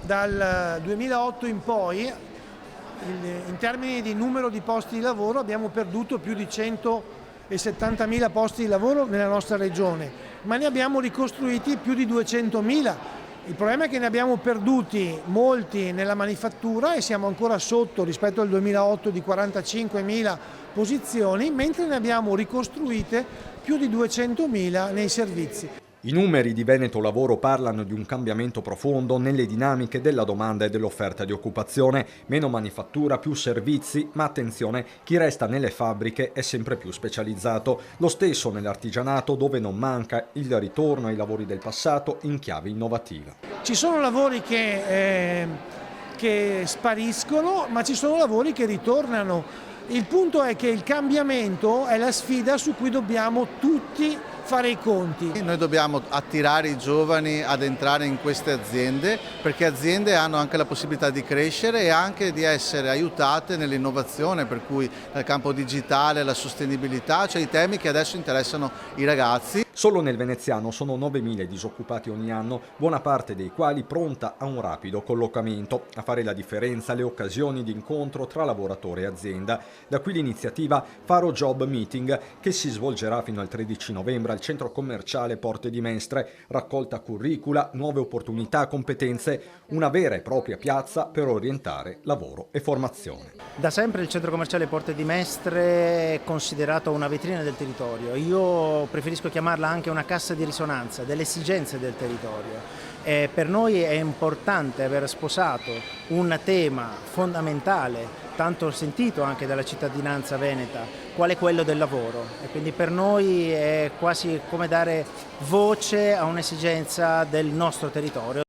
Dal 2008 in poi, in termini di numero di posti di lavoro, abbiamo perduto più di 170.000 posti di lavoro nella nostra regione, ma ne abbiamo ricostruiti più di 200.000. Il problema è che ne abbiamo perduti molti nella manifattura e siamo ancora sotto rispetto al 2008 di 45.000 posizioni, mentre ne abbiamo ricostruite più di 200.000 nei servizi. I numeri di Veneto Lavoro parlano di un cambiamento profondo nelle dinamiche della domanda e dell'offerta di occupazione, meno manifattura, più servizi, ma attenzione, chi resta nelle fabbriche è sempre più specializzato. Lo stesso nell'artigianato, dove non manca il ritorno ai lavori del passato in chiave innovativa. Ci sono lavori che spariscono, ma ci sono lavori che ritornano. Il punto è che il cambiamento è la sfida su cui dobbiamo tutti fare i conti. Noi dobbiamo attirare i giovani ad entrare in queste aziende, perché aziende hanno anche la possibilità di crescere e anche di essere aiutate nell'innovazione, per cui nel campo digitale, la sostenibilità, cioè i temi che adesso interessano i ragazzi. Solo nel veneziano sono 9.000 disoccupati ogni anno, buona parte dei quali pronta a un rapido collocamento. A fare la differenza le occasioni di incontro tra lavoratore e azienda. Da qui l'iniziativa Faro Job Meeting, che si svolgerà fino al 13 novembre al centro commerciale Porte di Mestre. Raccolta curricula, nuove opportunità, competenze, una vera e propria piazza per orientare lavoro e formazione. Da sempre il centro commerciale Porte di Mestre è considerato una vetrina del territorio. Io preferisco chiamarla anche una cassa di risonanza delle esigenze del territorio. Per noi è importante aver sposato un tema fondamentale, tanto sentito anche dalla cittadinanza veneta, qual è quello del lavoro. E quindi per noi è quasi come dare voce a un'esigenza del nostro territorio.